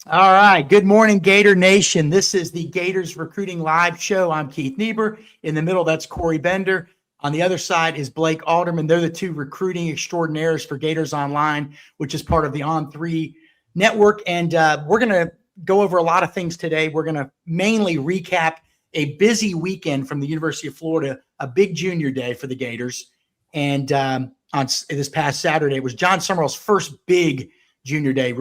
All right. Good morning, Gator Nation. This is the Gators Recruiting Live Show. I'm Keith Niebuhr. In the middle, that's Corey Bender. On the other side is Blake Alderman. They're the two recruiting extraordinaires for Gators Online, which is part of the On3 network. And we're going to go over a lot of things today. We're going to mainly recap a busy weekend from the University of Florida, a big junior day for the Gators. And on this past Saturday, it was Jon Sumrall's first big junior day.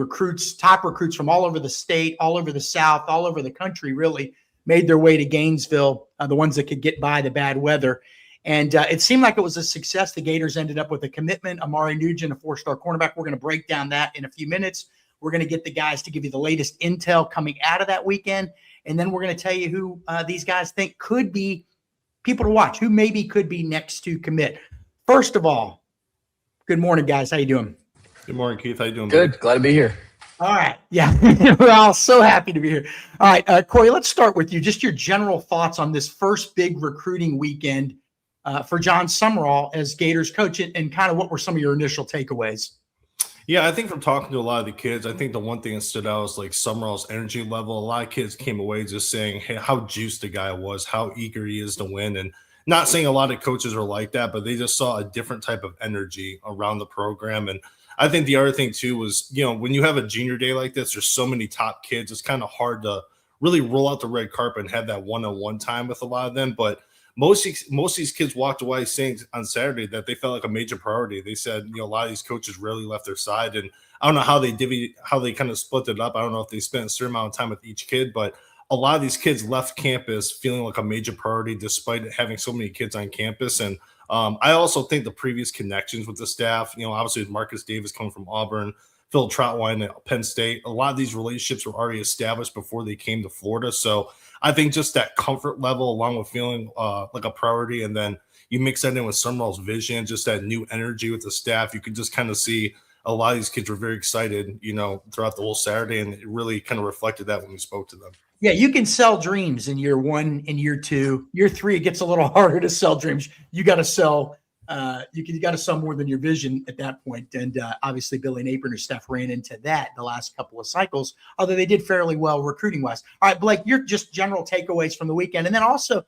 Top recruits from all over the state, all over the South, all over the country really made their way to Gainesville, the ones that could get by the bad weather. And it seemed like it was a success. The Gators ended up with a commitment, Amari Nent, a four-star cornerback. We're going to break down that in a few minutes. We're going to get the guys to give you the latest intel coming out of that weekend. And then we're going to tell you who these guys think could be people to watch, who maybe could be next to commit. First of all, good morning, guys. How you doing? Good morning, Keith. How you doing? Good. Buddy? Glad to be here. All right. Yeah, we're all so happy to be here. All right, Corey, let's start with you. Just your general thoughts on this first big recruiting weekend for Jon Sumrall as Gators coach, and kind of what were some of your initial takeaways? Yeah, I think from talking to a lot of the kids, I think the one thing that stood out was like Sumrall's energy level. A lot of kids came away just saying, hey, how juiced the guy was, how eager he is to win. And not saying a lot of coaches are like that, but they just saw a different type of energy around the program. And I think the other thing too was, when you have a junior day like this, there's so many top kids. It's kind of hard to really roll out the red carpet and have that one-on-one time with a lot of them. But most of these kids walked away saying on Saturday that they felt like a major priority. They said, a lot of these coaches rarely left their side. And I don't know how they kind of split it up. I don't know if they spent a certain amount of time with each kid, but a lot of these kids left campus feeling like a major priority despite having so many kids on campus. And I also think the previous connections with the staff, obviously with Marcus Davis coming from Auburn, Phil Troutwine at Penn State, a lot of these relationships were already established before they came to Florida. So I think just that comfort level along with feeling like a priority, and then you mix that in with Sumrall's vision, just that new energy with the staff, you could just kind of see a lot of these kids were very excited, throughout the whole Saturday, and it really kind of reflected that when we spoke to them. Yeah, you can sell dreams in year one, in year two. Year three, it gets a little harder to sell dreams. You got to sell. You got to sell more than your vision at that point. And obviously, Billy Napier and his staff ran into that the last couple of cycles, although they did fairly well recruiting wise. All right, Blake, your just general takeaways from the weekend, and then also,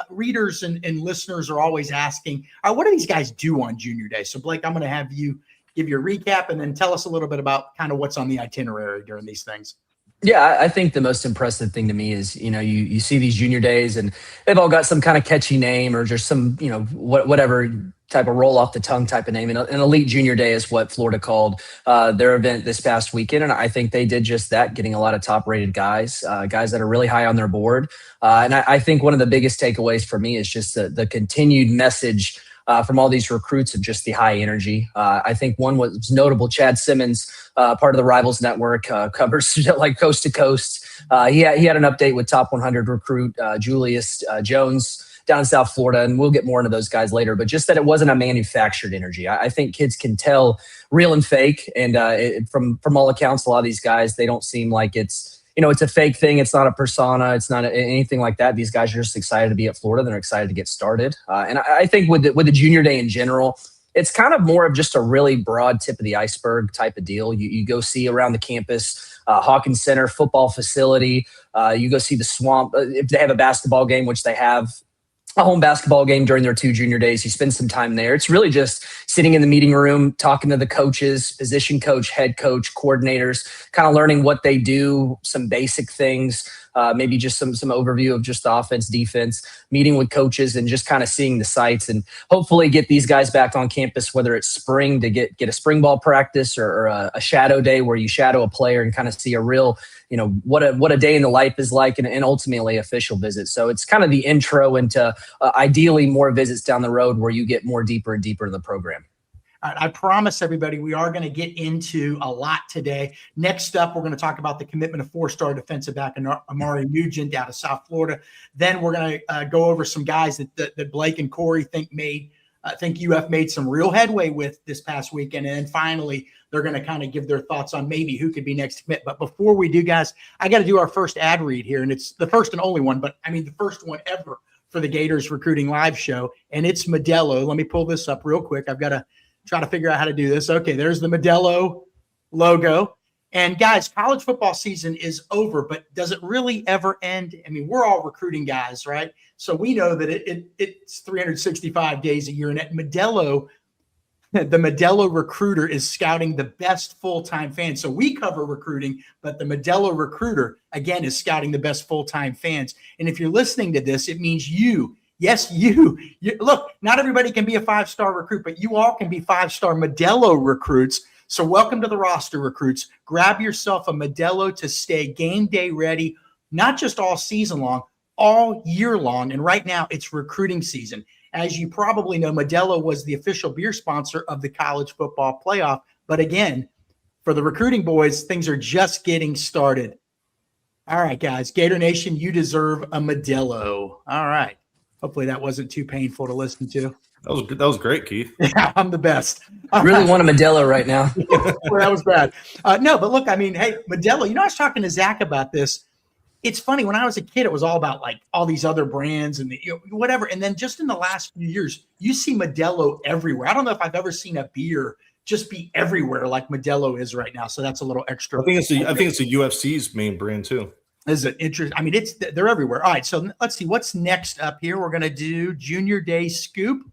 readers and listeners are always asking, all right, what do these guys do on Junior Day? So, Blake, I'm going to have you give your recap and then tell us a little bit about kind of what's on the itinerary during these things. Yeah, I think the most impressive thing to me is, you see these junior days and they've all got some kind of catchy name or just some, whatever type of roll off the tongue type of name. And an elite junior day is what Florida called their event this past weekend. And I think they did just that, getting a lot of top rated guys that are really high on their board. And I think one of the biggest takeaways for me is just the continued message from all these recruits of just the high energy. I think one was notable. Chad Simmons, part of the Rivals Network, covers like coast to coast. He had an update with top 100 recruit Julius Jones down in South Florida, and we'll get more into those guys later. But just that it wasn't a manufactured energy. I think kids can tell real and fake, and from all accounts, a lot of these guys, they don't seem like it's a fake thing. It's not a persona. It's not anything like that. These guys are just excited to be at Florida. They're excited to get started. And I think with the junior day in general, it's kind of more of just a really broad tip of the iceberg type of deal. You go see around the campus, Hawkins Center, football facility. You go see the Swamp. If they have a basketball game, which they have, a home basketball game during their 2 junior days. You spend some time there. It's really just sitting in the meeting room, talking to the coaches, position coach, head coach, coordinators, kind of learning what they do, some basic things, maybe just some overview of just the offense, defense, meeting with coaches and just kind of seeing the sites, and hopefully get these guys back on campus, whether it's spring to get a spring ball practice or a shadow day where you shadow a player and kind of see a real, what a day in the life is like, and ultimately official visits. So it's kind of the intro into ideally more visits down the road where you get more deeper and deeper in the program. All right, I promise everybody we are going to get into a lot today. Next up, we're going to talk about the commitment of 4-star defensive back Amari Nent out of South Florida. Then we're going to go over some guys that Blake and Corey think UF made some real headway with this past weekend. And then finally, they're going to kind of give their thoughts on maybe who could be next to commit. But before we do, guys, I got to do our first ad read here. And it's the first and only one, but I mean the first one ever for the Gators Recruiting Live Show. And it's Modelo. Let me pull this up real quick. I've got to try to figure out how to do this. Okay, there's the Modelo logo. And guys, college football season is over, but does it really ever end? I mean, we're all recruiting guys, right? So we know that it's 365 days a year. And at Modelo, the Modelo recruiter is scouting the best full-time fans. So we cover recruiting, but the Modelo recruiter, again, is scouting the best full-time fans. And if you're listening to this, it means you. Yes, you. Look, not everybody can be a 5-star recruit, but you all can be 5-star Modelo recruits. So welcome to the roster, recruits. Grab yourself a Modelo to stay game day ready, not just all season long, all year long. And right now it's recruiting season. As you probably know, Modelo was the official beer sponsor of the college football playoff. But again, for the recruiting boys, things are just getting started. All right, guys, Gator Nation, you deserve a Modelo. All right. Hopefully that wasn't too painful to listen to. That was great, Keith. Yeah, I'm the best. Really want a Modelo right now. Well, that was bad. No, but look, I mean, hey, Modelo, I was talking to Zach about this. It's funny. When I was a kid, it was all about like all these other brands and whatever. And then just in the last few years, you see Modelo everywhere. I don't know if I've ever seen a beer just be everywhere like Modelo is right now. So that's a little extra. I think it's the UFC's main brand too. Is it interesting? I mean, they're everywhere. All right. So let's see what's next up here. We're going to do Junior Day Scoop.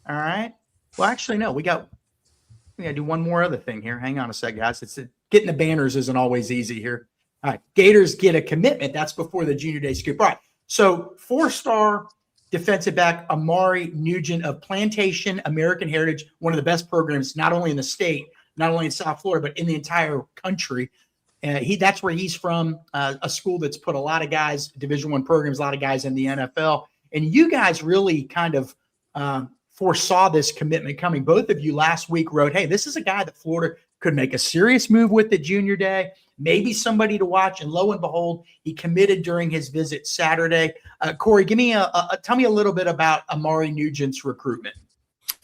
All right. Well, actually, no, we got to do one more other thing here. Hang on a sec, guys. Getting the banners isn't always easy here. All right. Gators get a commitment. That's before the Junior Day Scoop. All right. So 4-star defensive back Amari Nent of Plantation American Heritage, one of the best programs, not only in the state, not only in South Florida, but in the entire country. That's where he's from, a school that's put a lot of guys, Division I programs, a lot of guys in the NFL. And you guys really kind of foresaw this commitment coming. Both of you last week wrote, hey, this is a guy that Florida could make a serious move with at Junior Day, maybe somebody to watch. And lo and behold, he committed during his visit Saturday. Corey, tell me a little bit about Amari Nent's recruitment.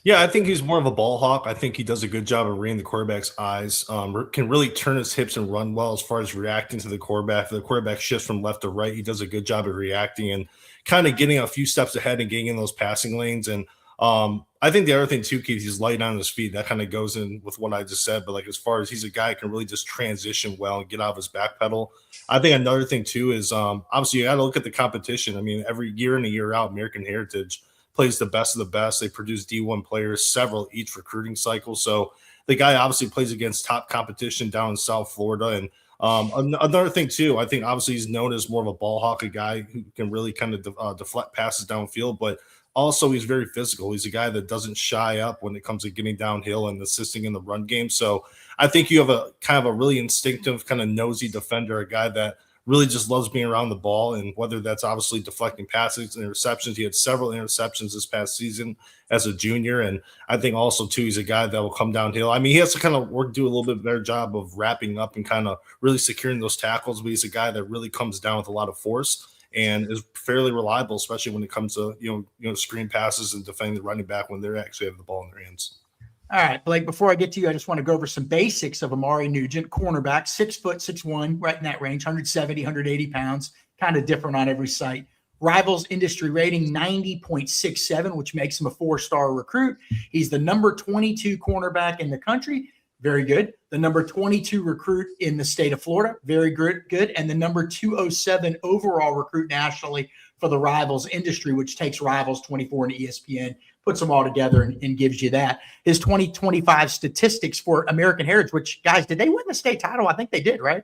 Yeah, I think he's more of a ball hawk. I think he does a good job of reading the quarterback's eyes, can really turn his hips and run well as far as reacting to the quarterback. If the quarterback shifts from left to right, he does a good job of reacting and kind of getting a few steps ahead and getting in those passing lanes. And I think the other thing too, Keith, he's light on his feet. That kind of goes in with what I just said. But like as far as he's a guy who can really just transition well and get out of his back pedal. I think another thing too is obviously you got to look at the competition. I mean, every year in and year out, American Heritage plays the best of the best. They produce D1 players, several each recruiting cycle. So the guy obviously plays against top competition down in South Florida. And another thing too, I think obviously he's known as more of a ball hawk, a guy who can really kind of deflect passes downfield, but also he's very physical. He's a guy that doesn't shy up when it comes to getting downhill and assisting in the run game. So I think you have a kind of a really instinctive, kind of nosy defender, a guy that really just loves being around the ball, and whether that's obviously deflecting passes and interceptions. He had several interceptions this past season as a junior, and I think also, too, he's a guy that will come downhill. I mean, he has to kind of do a little bit better job of wrapping up and kind of really securing those tackles, but he's a guy that really comes down with a lot of force and is fairly reliable, especially when it comes to, screen passes and defending the running back when they actually have the ball in their hands. All right, Blake, before I get to you, I just want to go over some basics of Amari Nent, cornerback, 6', 6'1", right in that range, 170, 180 pounds, kind of different on every site. Rivals industry rating 90.67, which makes him a 4-star recruit. He's the number 22 cornerback in the country. Very good. The number 22 recruit in the state of Florida. Very good. And the number 207 overall recruit nationally for the Rivals industry, which takes Rivals 24 and ESPN, puts them all together and gives you that. His 2025 statistics for American Heritage, which, guys, did they win the state title? I think they did, right?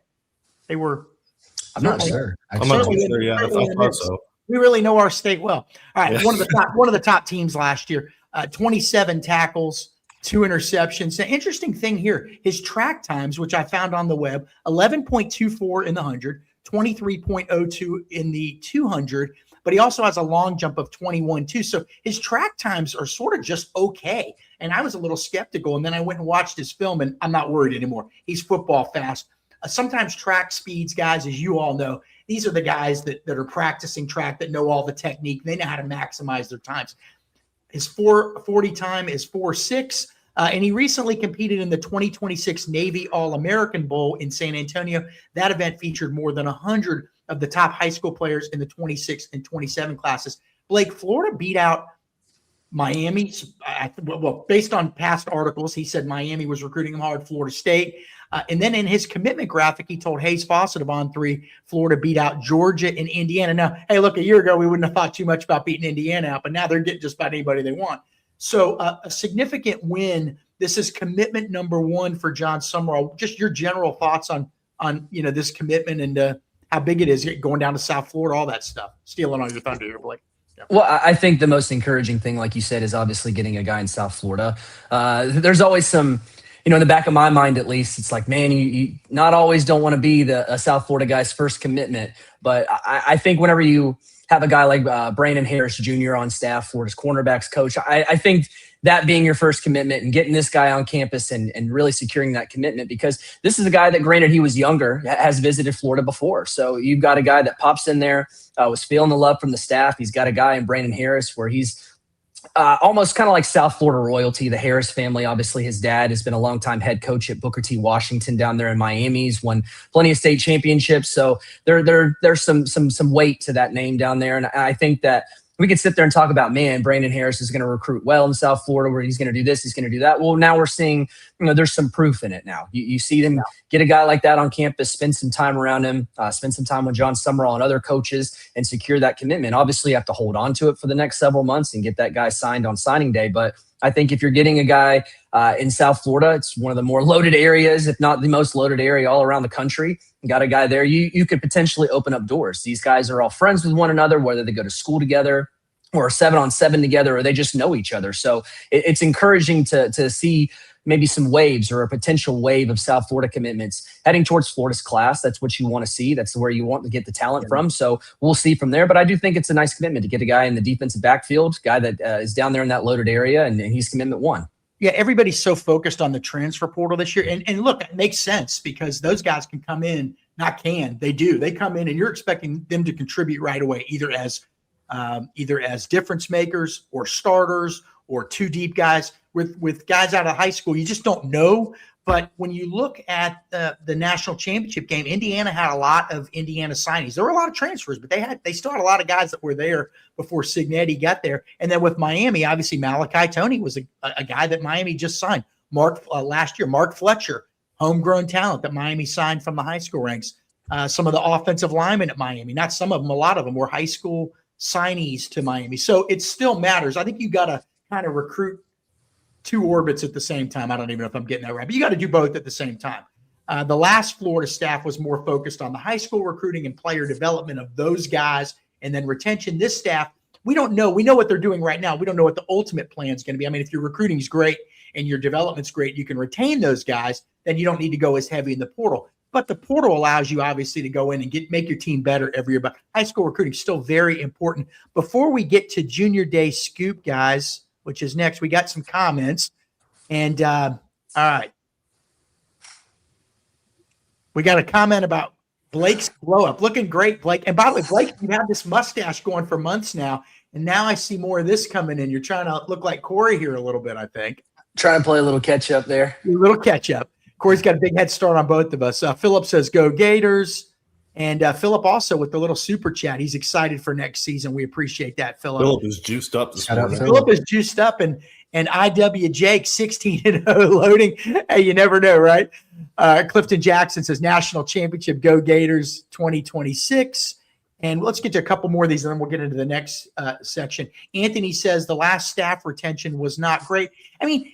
They were. I'm not sure. I'm not sure. Yeah, I thought so. We really know our state well. All right, Yes. one of the top teams last year. 27 tackles, 2 interceptions. The interesting thing here, his track times, which I found on the web, 11.24 in the 100, 23.02 in the 200, but he also has a long jump of 21 too. So his track times are sort of just okay. And I was a little skeptical, and then I went and watched his film, and I'm not worried anymore. He's football fast. Sometimes track speeds, guys, as you all know, these are the guys that are practicing track, that know all the technique. They know how to maximize their times. His 4:40 time is 4:06. And he recently competed in the 2026 Navy All-American Bowl in San Antonio. That event featured more than 100 of the top high school players in the 26 and 27 classes. Blake, Florida beat out Miami. Well, based on past articles, he said Miami was recruiting him hard. Florida State. And then in his commitment graphic, he told Hayes Fawcett of On3, Florida beat out Georgia and Indiana. Now, hey, look, a year ago, we wouldn't have thought too much about beating Indiana out, but now they're getting just about anybody they want. So a significant win. This is commitment number one for Jon Sumrall. Just your general thoughts on this commitment and how big it is going down to South Florida, all that stuff. Stealing all your thunder here, Blake. Yeah. Well, I think the most encouraging thing, like you said, is obviously getting a guy in South Florida. There's always some, in the back of my mind at least, it's like, man, you not always don't want to be a South Florida guy's first commitment. But I think whenever you have a guy like Brandon Harris Jr. on staff, Florida's cornerbacks coach, I think that being your first commitment and getting this guy on campus and really securing that commitment, because this is a guy that, granted, he was younger, has visited Florida before. So you've got a guy that pops in there, was feeling the love from the staff. He's got a guy in Brandon Harris where he's almost kind of like South Florida royalty. The Harris family, obviously his dad has been a longtime head coach at Booker T. Washington down there in Miami. He's won plenty of state championships. So there's some weight to that name down there. And I think that we could sit there and talk about, man, Brandon Harris is going to recruit well in South Florida, where he's going to do this, he's going to do that. Well, now we're seeing, there's some proof in it now. You see them get a guy like that on campus, spend some time around him, spend some time with Jon Sumrall and other coaches, and secure that commitment. Obviously, you have to hold on to it for the next several months and get that guy signed on signing day. But I think if you're getting a guy in South Florida, it's one of the more loaded areas, if not the most loaded area all around the country. You got a guy there, you could potentially open up doors. These guys are all friends with one another, whether they go to school together or 7-on-7 together, or they just know each other. So it's encouraging to see maybe some waves or a potential wave of South Florida commitments heading towards Florida's class. That's what you want to see. That's where you want to get the talent from. So we'll see from there. But I do think it's a nice commitment to get a guy in the defensive backfield, guy that is down there in that loaded area, and he's commitment one. Yeah, everybody's so focused on the transfer portal this year. And look, it makes sense because those guys can come in, they do. They come in and you're expecting them to contribute right away, either as difference makers or starters or two deep guys. With guys out of high school, you just don't know. But when you look at the national championship game, Indiana had a lot of Indiana signings. There were a lot of transfers, but they still had a lot of guys that were there before Signetti got there. And then with Miami, obviously Malachi Toney was a guy that Miami just signed. Last year, Mark Fletcher, homegrown talent that Miami signed from the high school ranks. Some of the offensive linemen at Miami, not some of them, a lot of them were high school signees to Miami. So it still matters. I think you got to kind of recruit two orbits at the same time. I don't even know if I'm getting that right, but you got to do both at the same time. The last Florida staff was more focused on the high school recruiting and player development of those guys, and then retention. This staff, we don't know. We know what they're doing right now. We don't know what the ultimate plan is going to be. I mean, if your recruiting is great and your development's great, you can retain those guys, then you don't need to go as heavy in the portal. But the portal allows you obviously to go in and make your team better every year. But high school recruiting is still very important. Before we get to Junior Day Scoop, guys, which is next, we got some comments. And all right. We got a comment about Blake's blow up. Looking great, Blake. And by the way, Blake, you have this mustache going for months now. And now I see more of this coming in. You're trying to look like Corey here a little bit, I think. Trying to play a little catch up there. A little catch up. Corey's got a big head start on both of us. Philip says, go Gators. And Philip also with the little super chat. He's excited for next season. We appreciate that, Philip. Philip is juiced up this morning. Philip is juiced up. And IW Jake, 16-0 loading. Hey, you never know, right? Clifton Jackson says, National Championship, go Gators 2026. And let's get to a couple more of these, and then we'll get into the next section. Anthony says the last staff retention was not great. I mean,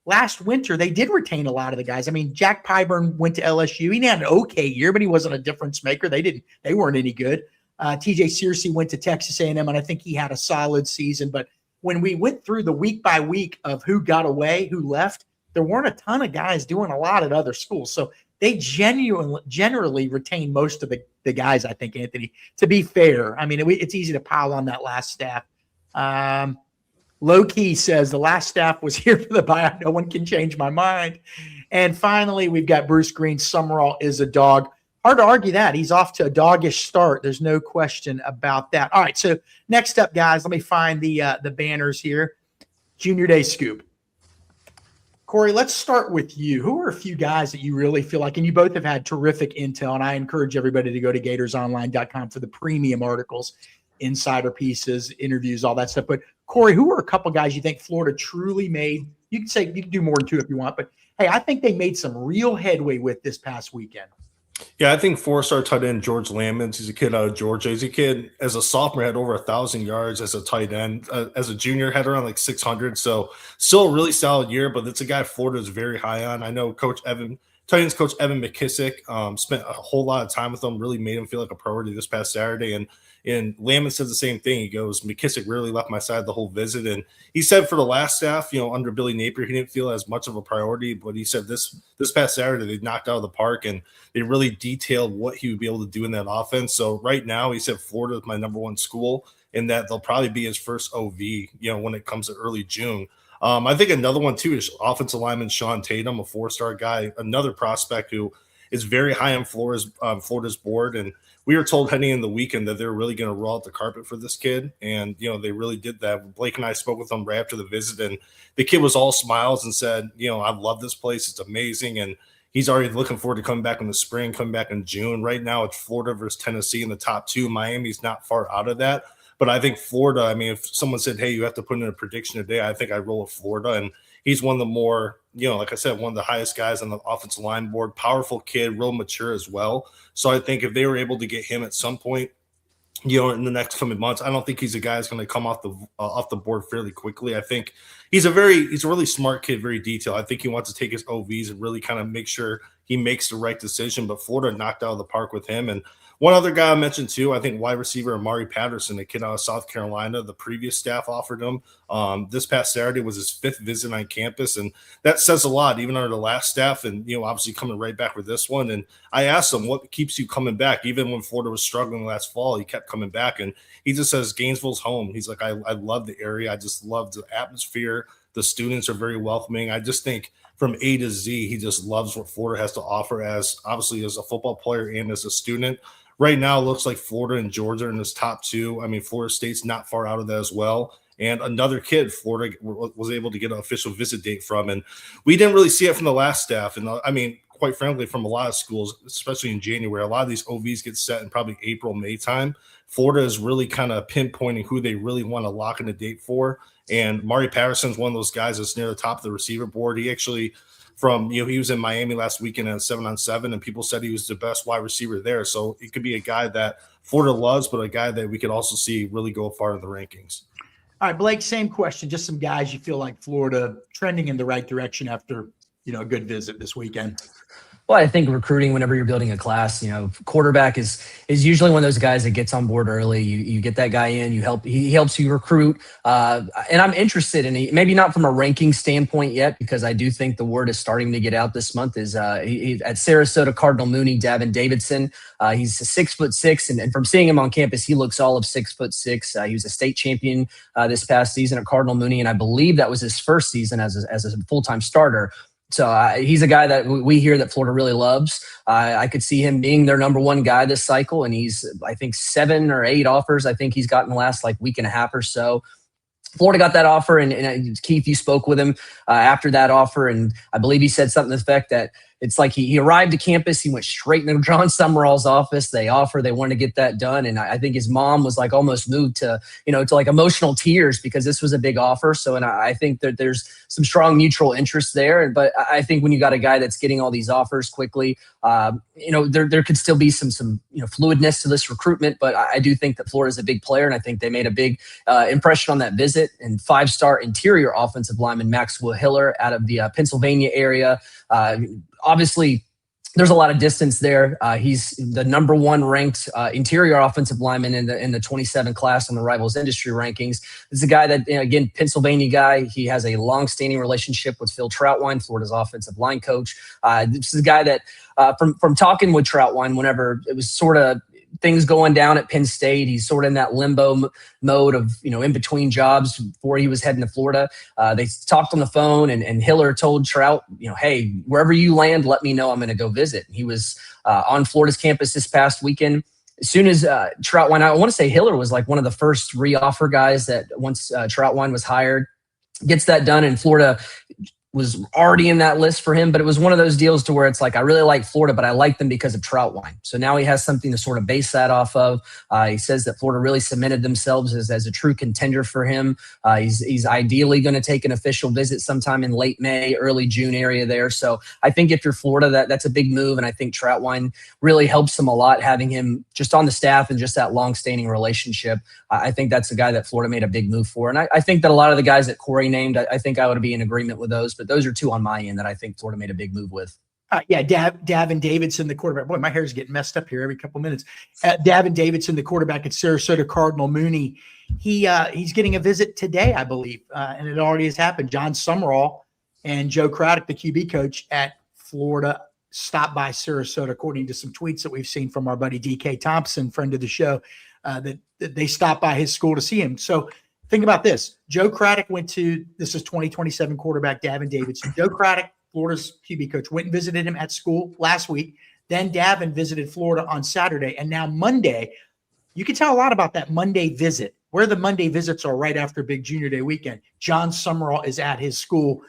last winter, they did retain a lot of the guys. I mean, Jack Pyburn went to LSU. He had an okay year, but he wasn't a difference maker. They weren't any good. TJ Searcy went to Texas A&M, and I think he had a solid season. But when we went through the week by week of who got away, who left, there weren't a ton of guys doing a lot at other schools. So they generally retain most of the guys, I think, Anthony, to be fair. I mean, it's easy to pile on that last staff. Low Key says the last staff was here for the buyout. No one can change my mind. And finally, we've got Bruce Green. Sumrall is a dog. Hard to argue that. He's off to a doggish start. There's no question about that. All right, so next up, guys, let me find the banners here. Junior Day Scoop. Corey, let's start with you. Who are a few guys that you really feel like, and you both have had terrific intel, and I encourage everybody to go to gatorsonline.com for the premium articles, insider pieces, interviews, all that stuff. But Corey, who are a couple guys you think Florida truly made? You can do more than two if you want, but hey, I think they made some real headway with this past weekend. Yeah, I think four-star tight end George Lamons, he's a kid out of Georgia. He's a kid, as a sophomore, had over 1,000 yards as a tight end. As a junior, had around like 600. So still a really solid year, but it's a guy Florida is very high on. I know tight ends coach Evan McKissick spent a whole lot of time with him, really made him feel like a priority this past Saturday. And Lamon said the same thing. He goes, McKissick really left my side the whole visit. And he said for the last staff, under Billy Napier, he didn't feel as much of a priority. But he said this past Saturday, they knocked out of the park and they really detailed what he would be able to do in that offense. So right now, he said Florida is my number one school, and that they'll probably be his first OV, when it comes to early June. I think another one, too, is offensive lineman Sean Tatum, a four-star guy, another prospect who is very high on Florida's board. And we were told heading in the weekend that they're really going to roll out the carpet for this kid. And, they really did that. Blake and I spoke with him right after the visit, and the kid was all smiles and said, I love this place. It's amazing. And he's already looking forward to coming back in the spring, coming back in June. Right now, it's Florida versus Tennessee in the top two. Miami's not far out of that. But I think Florida, if someone said, hey, you have to put in a prediction today, I think I'd roll with Florida. And he's one of the more, like I said, one of the highest guys on the offensive line board, powerful kid, real mature as well. So I think if they were able to get him at some point, in the next coming months, I don't think he's a guy that's going to come off the board fairly quickly. I think he's a really smart kid, very detailed. I think he wants to take his OVs and really kind of make sure he makes the right decision. But Florida knocked out of the park with him. And one other guy I mentioned too, I think wide receiver Amari Patterson, a kid out of South Carolina. The previous staff offered him. This past Saturday was his 5th visit on campus, and that says a lot, even under the last staff. And obviously coming right back with this one. And I asked him, what keeps you coming back? Even when Florida was struggling last fall, he kept coming back, and he just says Gainesville's home. He's like, I love the area. I just love the atmosphere. The students are very welcoming. I just think from A to Z, he just loves what Florida has to offer, as obviously as a football player and as a student. Right now, it looks like Florida and Georgia are in this top two. Florida State's not far out of that as well. And another kid Florida was able to get an official visit date from. And we didn't really see it from the last staff. And quite frankly, from a lot of schools, especially in January, a lot of these OVs get set in probably April, May time. Florida is really kind of pinpointing who they really want to lock in a date for. And Mari Patterson's one of those guys that's near the top of the receiver board. He actually he was in Miami last weekend at 7-on-7, and people said he was the best wide receiver there. So it could be a guy that Florida loves, but a guy that we could also see really go far in the rankings. All right, Blake, same question. Just some guys you feel like Florida trending in the right direction after, a good visit this weekend. Well, I think recruiting, whenever you're building a class, quarterback is usually one of those guys that gets on board early. You get that guy in, he helps you recruit. And I'm interested in maybe not from a ranking standpoint yet, because I do think the word is starting to get out this month, is he at Sarasota Cardinal Mooney, Davin Davidson. He's 6'6", and from seeing him on campus, he looks all of 6'6". He was a state champion this past season at Cardinal Mooney, and I believe that was his first season as a full-time starter. So he's a guy that we hear that Florida really loves. I could see him being their number one guy this cycle, and he's, I think, 7 or 8 offers I think he's gotten the last week and a half or so. Florida got that offer, and Keith, you spoke with him after that offer, and I believe he said something to the effect that it's like he arrived to campus, he went straight into Jon Sumrall's office. They wanted to get that done, and I think his mom was almost moved to emotional tears because this was a big offer. So, and I think that there's some strong mutual interest there. But I think when you got a guy that's getting all these offers quickly, there could still be some fluidness to this recruitment. But I do think that Florida's a big player, and I think they made a big impression on that visit. And 5-star interior offensive lineman Maxwell Hiller out of the Pennsylvania area. Obviously, there's a lot of distance there. He's the number 1 ranked interior offensive lineman in the 27 class on the Rivals Industry rankings. This is a guy that, again, Pennsylvania guy. He has a long-standing relationship with Phil Troutwine, Florida's offensive line coach. This is a guy that, from talking with Troutwine, whenever it was sort of things going down at Penn State, he's sort of in that limbo mode of, in between jobs before he was heading to Florida. They talked on the phone, and Hiller told Trout, hey, wherever you land, let me know. I'm going to go visit. He was on Florida's campus this past weekend. As soon as Troutwine, I want to say Hiller was one of the first re-offer guys that once Troutwine was hired, gets that done, and Florida was already in that list for him, but it was one of those deals to where it's like, I really like Florida, but I like them because of Troutwine. So now he has something to sort of base that off of. He says that Florida really cemented themselves as a true contender for him. He's ideally going to take an official visit sometime in late May, early June area there. So I think if you're Florida, that's a big move. And I think Troutwine really helps them a lot, having him just on the staff and just that long-standing relationship. I think that's a guy that Florida made a big move for. And I think that a lot of the guys that Corey named, I think I would be in agreement with those. But those are two on my end that I think Florida made a big move with. Yeah, Davin Davidson, the quarterback. Boy, my hair's getting messed up here every couple minutes. Davin Davidson, the quarterback at Sarasota Cardinal Mooney, he's getting a visit today, I believe, and it already has happened. Jon Sumrall and Joe Craddock, the QB coach at Florida, stopped by Sarasota, according to some tweets that we've seen from our buddy DK Thompson, friend of the show, that they stopped by his school to see him. So think about this. Joe Craddock this is 2027 quarterback Davin Davidson. Joe Craddock, Florida's QB coach, went and visited him at school last week. Then Davin visited Florida on Saturday. And now Monday, you can tell a lot about that Monday visit, where the Monday visits are right after Big Junior Day weekend. Jon Sumrall is at his school.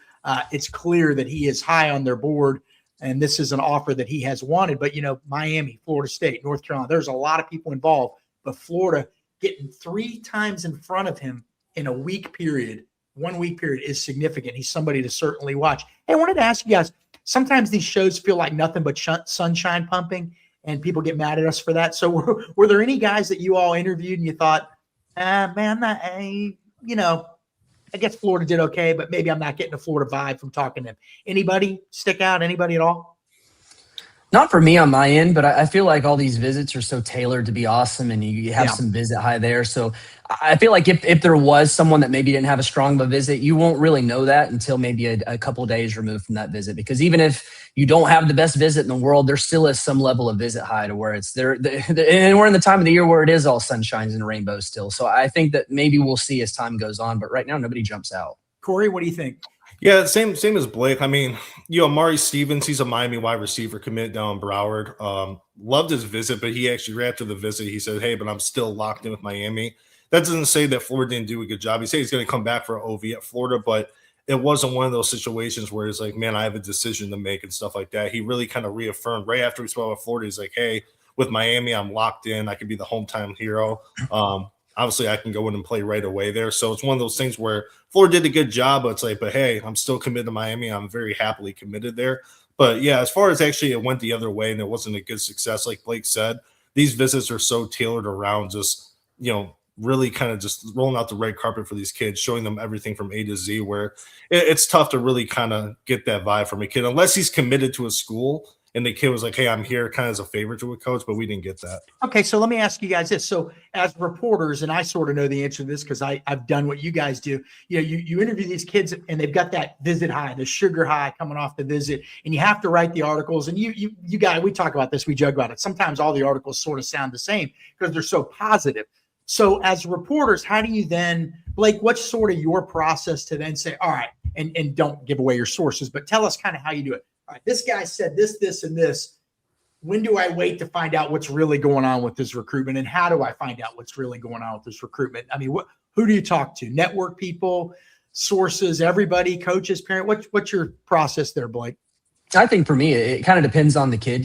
It's clear that he is high on their board, and this is an offer that he has wanted. But, Miami, Florida State, North Carolina, there's a lot of people involved. But Florida getting 3 times in front of him in a week period, 1 week period, is significant. He's somebody to certainly watch. Hey, I wanted to ask you guys, sometimes these shows feel like nothing but sunshine pumping, and people get mad at us for that. So were there any guys that you all interviewed and you thought, man, I guess Florida did okay, but maybe I'm not getting a Florida vibe from talking to them? Anybody stick out? Anybody at all? Not for me on my end, but I feel like all these visits are so tailored to be awesome, and you have some visit high there. So I feel like if there was someone that maybe didn't have a strong of a visit, you won't really know that until maybe a couple of days removed from that visit. Because even if you don't have the best visit in the world, there still is some level of visit high to where it's there. And we're in the time of the year where it is all sunshines and rainbows still. So I think that maybe we'll see as time goes on. But right now, nobody jumps out. Corey, what do you think? Yeah, same as Blake. I mean, Amari Stevens, he's a Miami wide receiver commit down in Broward. Loved his visit, but he actually, right after the visit, he said, hey, but I'm still locked in with Miami. That doesn't say that Florida didn't do a good job. He said he's going to come back for an OV at Florida, but it wasn't one of those situations where it's like, man, I have a decision to make and stuff like that. He really kind of reaffirmed right after he spoke about Florida. He's like, hey, with Miami, I'm locked in. I could be the hometown hero. Obviously, I can go in and play right away there. So it's one of those things where Florida did a good job, but it's like, but hey, I'm still committed to Miami. I'm very happily committed there. But yeah, as far as actually it went the other way and it wasn't a good success, like Blake said, these visits are so tailored around just, really kind of just rolling out the red carpet for these kids, showing them everything from A to Z, where it's tough to really kind of get that vibe from a kid unless he's committed to a school. And the kid was like, hey, I'm here kind of as a favor to a coach, but we didn't get that. Okay, so let me ask you guys this. So as reporters, and I sort of know the answer to this because I've done what you guys do. You interview these kids and they've got that visit high, the sugar high coming off the visit, and you have to write the articles. And you guys, we talk about this, we joke about it. Sometimes all the articles sort of sound the same because they're so positive. So as reporters, how do you then, Blake, what's sort of your process to then say, all right, and don't give away your sources, but tell us kind of how you do it. All right, this guy said this, this, and this. When do I wait to find out what's really going on with this recruitment? And how do I find out what's really going on with this recruitment? I mean, who do you talk to? Network people, sources, everybody, coaches, parent? What's your process there, Blake? I think for me, it kind of depends on the kid.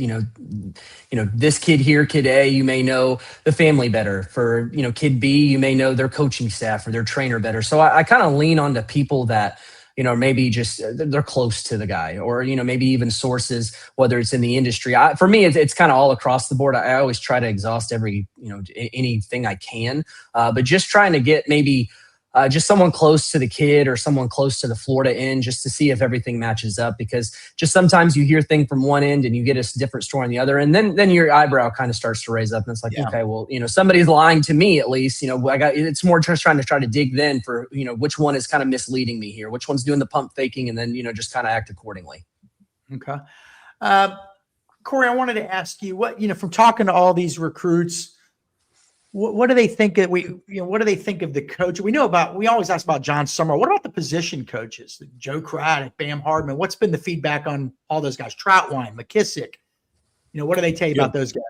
This kid here, kid A, you may know the family better. For, kid B, you may know their coaching staff or their trainer better. So I kind of lean on to people that, maybe just they're close to the guy, or, maybe even sources, whether it's in the industry. For me, it's kind of all across the board. I always try to exhaust anything I can, but just trying to get maybe just someone close to the kid or someone close to the Florida end, just to see if everything matches up. Because just sometimes you hear things from one end and you get a different story on the other, and then your eyebrow kind of starts to raise up, and it's like, okay, well, somebody's lying to me at least. It's more just trying to dig then for which one is kind of misleading me here, which one's doing the pump faking, and then just kind of act accordingly. Okay, Corey, I wanted to ask you what from talking to all these recruits. What do they think that what do they think of the coach? We always ask about Jon Sumrall. What about the position coaches? Joe Craddock, Bam Hardman. What's been the feedback on all those guys? Troutwine, McKissick. What do they tell you about those guys?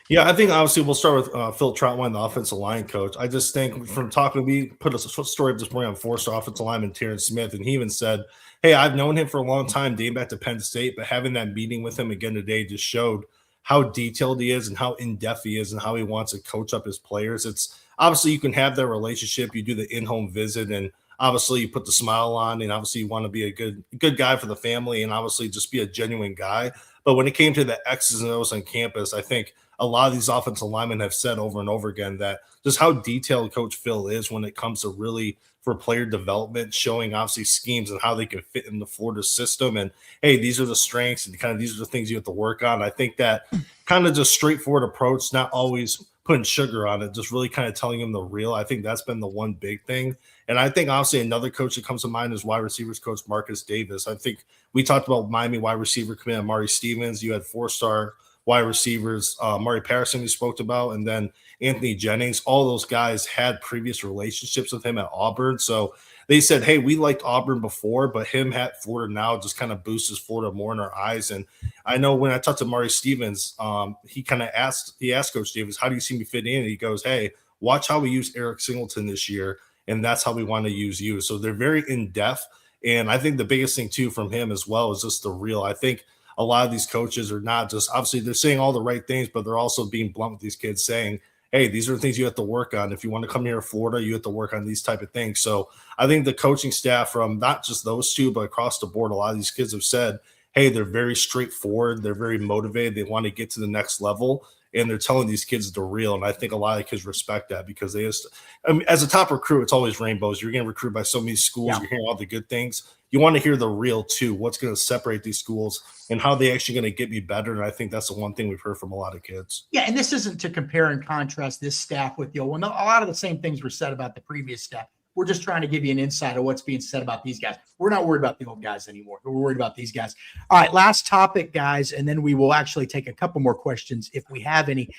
Yeah, I think obviously we'll start with Phil Troutwine, the offensive line coach. I just think from talking, we put a story up this morning on four-star offensive lineman Terrence Smith, and he even said, "Hey, I've known him for a long time, dating back to Penn State, but having that meeting with him again today just showed how detailed he is and how in-depth he is and how he wants to coach up his players." It's obviously you can have that relationship, you do the in-home visit, and obviously you put the smile on, and obviously you want to be a good guy for the family, and obviously just be a genuine guy. But when it came to the X's and O's on campus, I think a lot of these offensive linemen have said over and over again that just how detailed Coach Phil is when it comes to really for player development, showing obviously schemes and how they can fit in the Florida system. And hey, these are the strengths and kind of these are the things you have to work on. I think that kind of just straightforward approach, not always putting sugar on it, just really kind of telling them the real. I think that's been the one big thing. And I think obviously another coach that comes to mind is wide receivers coach Marcus Davis. I think we talked about Miami wide receiver commit Amari Stevens. You had 4-star wide receivers, Murray Patterson we spoke about, and then Anthony Jennings. All those guys had previous relationships with him at Auburn. So they said, hey, we liked Auburn before, but him at Florida now just kind of boosts Florida more in our eyes. And I know when I talked to Murray Stevens, he asked Coach Davis, how do you see me fit in? And he goes, hey, watch how we use Eric Singleton this year, and that's how we want to use you. So they're very in-depth. And I think the biggest thing, too, from him as well is just the real. I think a lot of these coaches are not just – obviously they're saying all the right things, but they're also being blunt with these kids saying, hey, these are the things you have to work on. If you want to come here to Florida, you have to work on these type of things. So I think the coaching staff from not just those two, but across the board, a lot of these kids have said, hey, they're very straightforward. They're very motivated. They want to get to the next level. And they're telling these kids the real. And I think a lot of kids respect that because they just, I mean, as a top recruit, it's always rainbows. You're getting recruited by so many schools. Yeah. You're hearing all the good things. You want to hear the real too. What's going to separate these schools and how they actually going to get me better. And I think that's the one thing we've heard from a lot of kids. Yeah. And this isn't to compare and contrast this staff with the old one. A lot of the same things were said about the previous staff. We're just trying to give you an insight of what's being said about these guys. We're not worried about the old guys anymore. We're worried about these guys. All right, last topic, guys, and then we will actually take a couple more questions if we have any.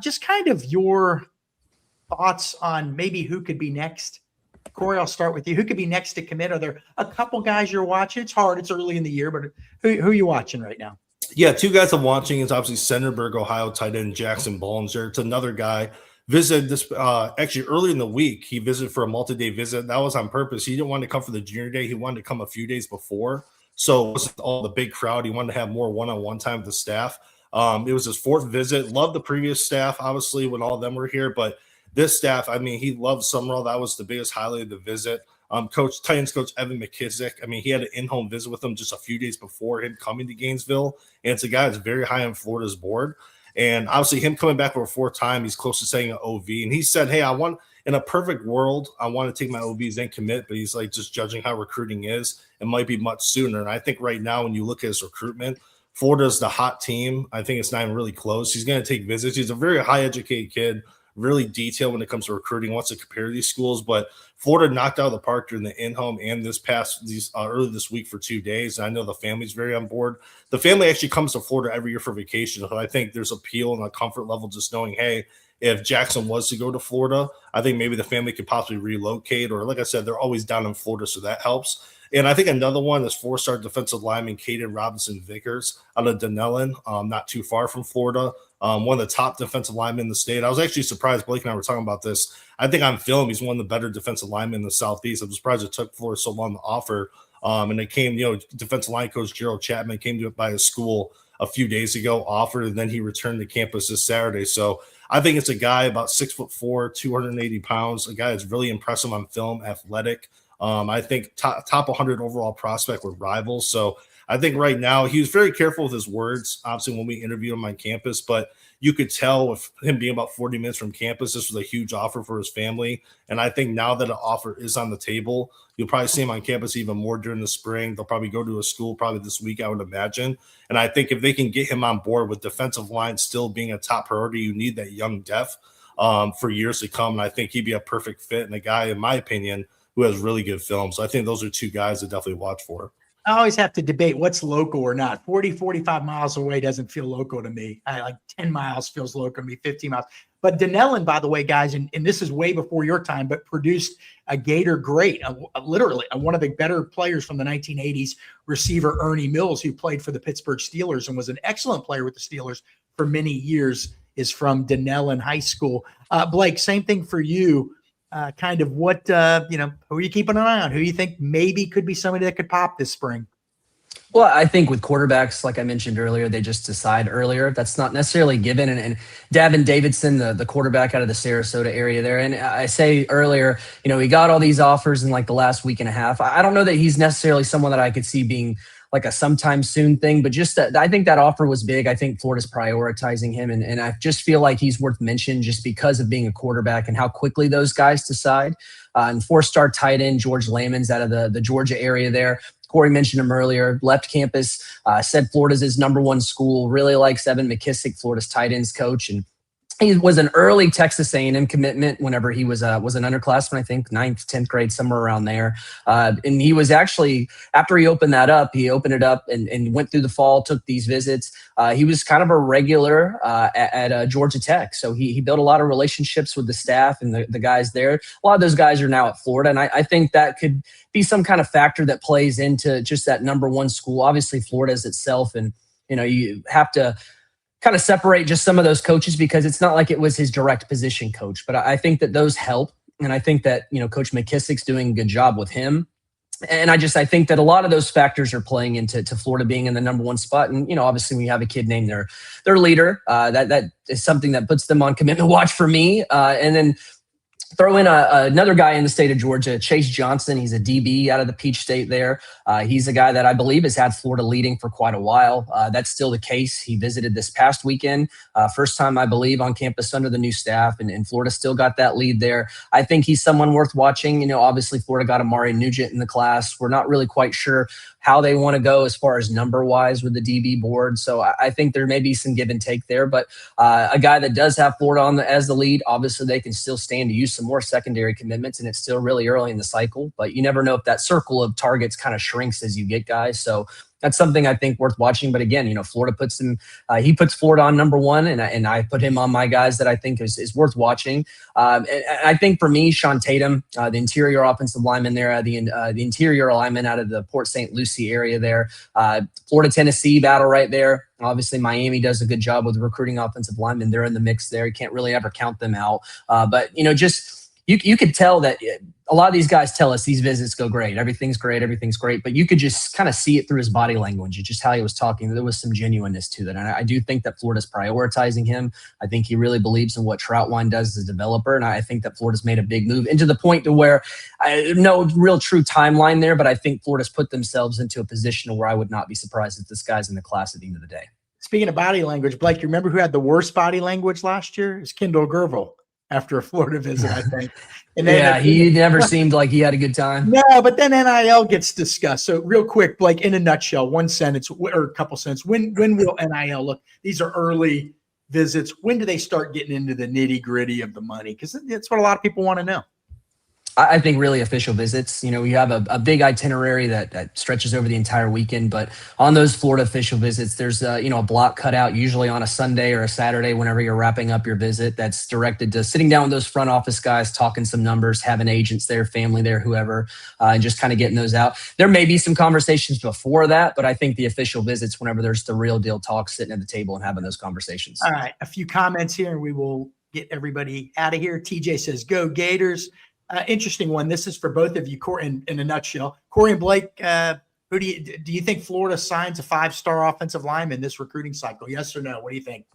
Just kind of your thoughts on maybe who could be next. Corey, I'll start with you. Who could be next to commit? Are there a couple guys you're watching? It's hard. It's early in the year, but who are you watching right now? Yeah, two guys I'm watching is obviously Centerburg, Ohio tight end Jackson Bollinger. It's another guy. Visited this actually early in the week. He visited for a multi-day visit. That was on purpose. He didn't want to come for the junior day. He wanted to come a few days before. So it wasn't all the big crowd. He wanted to have more one-on-one time with the staff. It was his fourth visit. Loved the previous staff, obviously, when all of them were here. But this staff, I mean, he loved Sumrall. That was the biggest highlight of the visit. Titans coach Evan McKissick. I mean, he had an in-home visit with him just a few days before him coming to Gainesville. And it's a guy that's very high on Florida's board. And obviously him coming back for a fourth time, he's close to saying an OV. And he said, hey, in a perfect world, I want to take my OVs and commit. But he's like, just judging how recruiting is, it might be much sooner. And I think right now, when you look at his recruitment, Florida's the hot team. I think it's not even really close. He's going to take visits. He's a very high educated kid, really detailed when it comes to recruiting, wants to compare these schools. But Florida knocked out of the park during the in-home and early this week for 2 days. And I know the family's very on board. The family actually comes to Florida every year for vacation. So I think there's appeal and a comfort level just knowing, hey, if Jackson was to go to Florida, I think maybe the family could possibly relocate. Or like I said, they're always down in Florida, so that helps. And I think another one is 4-star defensive lineman Caden Robinson-Vickers out of Denellen, not too far from Florida. One of the top defensive linemen in the state. I was actually surprised. Blake and I were talking about this. I think on film, he's one of the better defensive linemen in the Southeast. I'm surprised it took Florida so long to offer. And it came, defensive line coach Gerald Chapman came to it by his school a few days ago, offered, and then he returned to campus this Saturday. So I think it's a guy about 6'4", 280 pounds, a guy that's really impressive on film, athletic. I think top 100 overall prospect with Rivals. So I think right now he was very careful with his words, obviously, when we interviewed him on campus, but you could tell with him being about 40 minutes from campus, this was a huge offer for his family. And I think now that an offer is on the table, you'll probably see him on campus even more during the spring. They'll probably go to a school probably this week, I would imagine. And I think if they can get him on board with defensive line still being a top priority, you need that young depth for years to come. And I think he'd be a perfect fit and a guy, in my opinion, who has really good film. So I think those are two guys to definitely watch for. I always have to debate what's local or not. 40, 45 miles away doesn't feel local to me. Like 10 miles feels local to me, 15 miles. But Denellen, by the way, guys, and this is way before your time, but produced a Gator great, literally one of the better players from the 1980s, receiver Ernie Mills, who played for the Pittsburgh Steelers and was an excellent player with the Steelers for many years, is from Denellen High School. Blake, same thing for you. Kind of what, who are you keeping an eye on? Who you think maybe could be somebody that could pop this spring? Well, I think with quarterbacks, like I mentioned earlier, they just decide earlier. That's not necessarily given. And Davin Davidson, the quarterback out of the Sarasota area there. And I say earlier, he got all these offers in like the last week and a half. I don't know that he's necessarily someone that I could see being like a sometime soon thing, but just that I think that offer was big. I think Florida's prioritizing him. And I just feel like he's worth mention just because of being a quarterback and how quickly those guys decide. And 4-star tight end George Lamons out of the Georgia area there. Corey mentioned him earlier, left campus, said Florida's his number one school, really likes Evan McKissick, Florida's tight ends coach. And he was an early Texas A&M commitment whenever he was an underclassman, I think 9th, 10th grade, somewhere around there. And he was actually, after he opened it up and went through the fall, took these visits. He was kind of a regular at Georgia Tech. So he built a lot of relationships with the staff and the guys there. A lot of those guys are now at Florida. And I think that could be some kind of factor that plays into just that number one school. Obviously, Florida is itself. And, you have to kind of separate just some of those coaches because it's not like it was his direct position coach. But I think that those help. And I think that, Coach McKissick's doing a good job with him. And I think that a lot of those factors are playing into Florida being in the number one spot. And, obviously we have a kid named their leader. That is something that puts them on commitment watch for me. And then throw in another guy in the state of Georgia, Chase Johnson. He's a DB out of the Peach State there. He's a guy that I believe has had Florida leading for quite a while. That's still the case. He visited this past weekend. First time, I believe, on campus under the new staff, and Florida still got that lead there. I think he's someone worth watching. Obviously, Florida got Amari Nent in the class. We're not really quite sure how they want to go as far as number-wise with the DB board. So I think there may be some give and take there. But a guy that does have Florida as the lead, obviously they can still stand to use some more secondary commitments, and it's still really early in the cycle. But you never know if that circle of targets kind of shrinks as you get guys. So that's something I think worth watching. But again, Florida puts him, he puts Florida on number one, and I put him on my guys that I think is worth watching. And I think for me, Sean Tatum, the interior offensive lineman there, the interior lineman out of the Port St. Lucie area there, Florida, Tennessee battle right there. Obviously, Miami does a good job with recruiting offensive linemen. They're in the mix there. You can't really ever count them out. But, you could tell that a lot of these guys tell us these visits go great. Everything's great. But you could just kind of see it through his body language and just how he was talking. There was some genuineness to that. And I do think that Florida's prioritizing him. I think he really believes in what Troutwine does as a developer. And I think that Florida's made a big move into the point to where no real true timeline there, but I think Florida's put themselves into a position where I would not be surprised if this guy's in the class at the end of the day. Speaking of body language, Blake, you remember who had the worst body language last year? It was Kendall Gervil after a Florida visit, I think. And then he never seemed like he had a good time. No, but then NIL gets discussed. So real quick, Blake, in a nutshell, one sentence or a couple sentences, when will NIL look? These are early visits. When do they start getting into the nitty gritty of the money? Because that's what a lot of people want to know. I think really official visits. You have a big itinerary that stretches over the entire weekend, but on those Florida official visits, there's a block cut out usually on a Sunday or a Saturday whenever you're wrapping up your visit that's directed to sitting down with those front office guys, talking some numbers, having agents there, family there, whoever, and just kind of getting those out. There may be some conversations before that, but I think the official visits, whenever there's the real deal talk, sitting at the table and having those conversations. All right, a few comments here and we will get everybody out of here. TJ says, go Gators. Interesting one. This is for both of you, Corey, in a nutshell. Corey and Blake, who do you think Florida signs a 5-star offensive lineman this recruiting cycle? Yes or no? What do you think?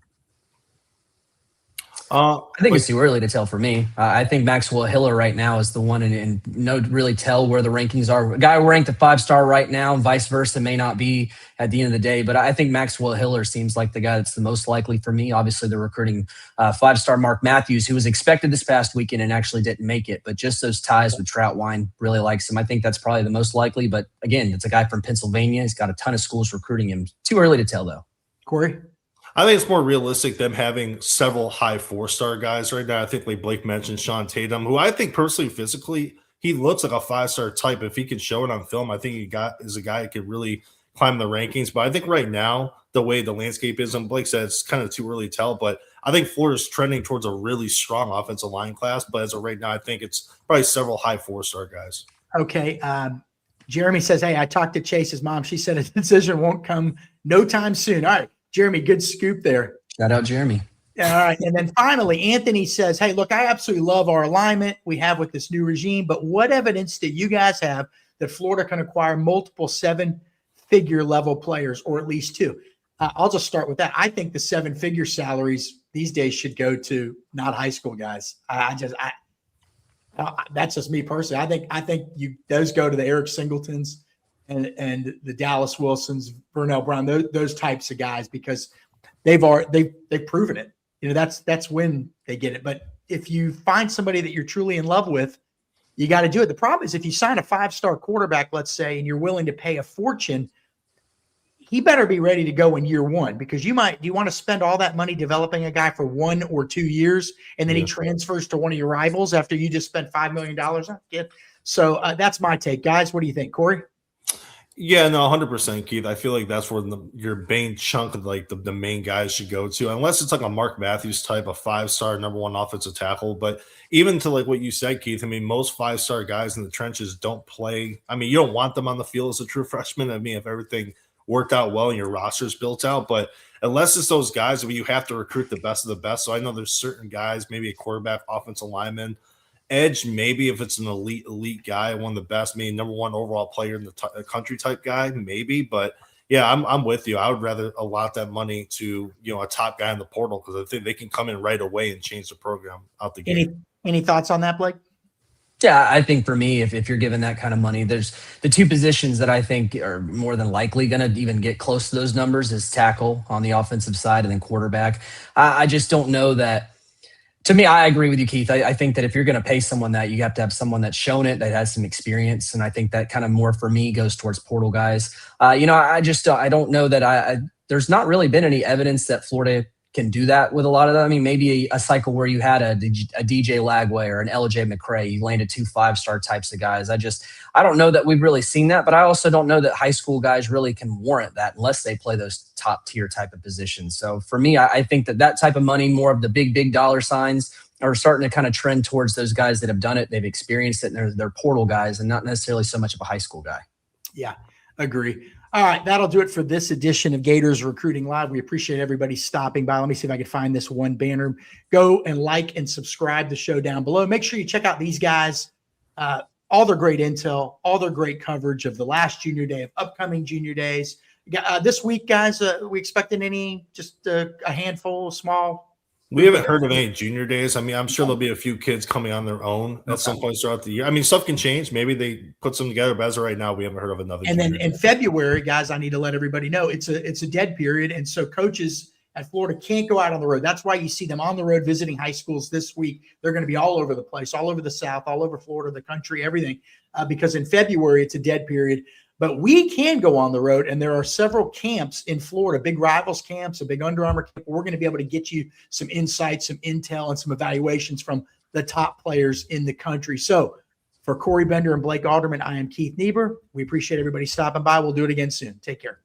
I think it's too early to tell for me. I think Maxwell Hiller right now is the one, and no really tell where the rankings are. A guy ranked a 5-star right now, and vice versa may not be at the end of the day. But I think Maxwell Hiller seems like the guy that's the most likely for me. Obviously, they're recruiting 5-star Mark Matthews, who was expected this past weekend and actually didn't make it. But just those ties with Troutwine really likes him. I think that's probably the most likely. But again, it's a guy from Pennsylvania. He's got a ton of schools recruiting him. Too early to tell, though. Corey? I think it's more realistic them having several high 4-star guys right now. I think like Blake mentioned Sean Tatum, who I think personally physically, he looks like a 5-star type. If he can show it on film, I think is a guy that could really climb the rankings. But I think right now, the way the landscape is, and Blake said it's kind of too early to tell, but I think Florida's trending towards a really strong offensive line class. But as of right now, I think it's probably several high 4-star guys. Okay. Jeremy says, hey, I talked to Chase's mom. She said a decision won't come no time soon. All right. Jeremy, good scoop there. Shout out Jeremy. All right. And then finally, Anthony says, hey, look, I absolutely love our alignment we have with this new regime, but what evidence do you guys have that Florida can acquire multiple seven-figure level players, or at least two? I'll just start with that. I think the seven-figure salaries these days should go to not high school guys. That's just me personally. I think those go to the Eric Singletons and the Dallas Wilsons, Vernell Brown, those types of guys, because they've proven it. You know, that's when they get it. But if you find somebody that you're truly in love with, you got to do it. The problem is if you sign a 5-star quarterback, let's say, and you're willing to pay a fortune, he better be ready to go in year one, because do you want to spend all that money developing a guy for 1 or 2 years and then he transfers to one of your rivals after you just spent $5 million on it? So that's my take. Guys, what do you think? Corey? Yeah, no, 100%, Keith. I feel like that's where your main chunk of like the main guys should go to, unless it's like a Mark Matthews type, a 5-star number one offensive tackle. But even to like what you said, Keith, I mean, most 5-star guys in the trenches don't play. I mean, you don't want them on the field as a true freshman. I mean, if everything worked out well and your roster's built out, but unless it's those guys, I mean, you have to recruit the best of the best. So I know there's certain guys, maybe a quarterback, offensive lineman, edge, maybe if it's an elite guy, one of the best, maybe number one overall player in the country type guy, maybe. But yeah, I'm with you. I would rather allot that money to, a top guy in the portal, because I think they can come in right away and change the program out the gate. Any thoughts on that, Blake? Yeah, I think for me, if you're given that kind of money, there's the two positions that I think are more than likely going to even get close to those numbers is tackle on the offensive side and then quarterback. I just don't know that. To me, I agree with you, Keith. I think that if you're going to pay someone that, you have to have someone that's shown it, that has some experience. And I think that kind of more for me goes towards portal guys. I don't know that there's not really been any evidence that Florida can do that with a lot of them. I mean, maybe a cycle where you had a DJ Lagway or an LJ McCray, you landed 2 5-star types of guys. I don't know that we've really seen that, but I also don't know that high school guys really can warrant that unless they play those top tier type of positions. So for me, I think that type of money, more of the big dollar signs, are starting to kind of trend towards those guys that have done it. They've experienced it, and they're portal guys and not necessarily so much of a high school guy. Yeah, agree. All right, that'll do it for this edition of Gators Recruiting Live. We appreciate everybody stopping by. Let me see if I can find this one banner. Go and like and subscribe the show down below. Make sure you check out these guys, all their great intel, all their great coverage of the last junior day, of upcoming junior days. This week, guys, we expecting just a handful, small? We haven't heard of any junior days. I mean, I'm sure there'll be a few kids coming on their own at some point throughout the year. I mean, stuff can change. Maybe they put some together, but as of right now, we haven't heard of another. And then in February, guys, I need to let everybody know it's a dead period. And so coaches at Florida can't go out on the road. That's why you see them on the road visiting high schools this week. They're going to be all over the place, all over the South, all over Florida, the country, everything, because in February, it's a dead period. But we can go on the road, and there are several camps in Florida, big Rivals camps, a big Under Armour camp. We're going to be able to get you some insights, some intel, and some evaluations from the top players in the country. So for Corey Bender and Blake Alderman, I am Keith Niebuhr. We appreciate everybody stopping by. We'll do it again soon. Take care.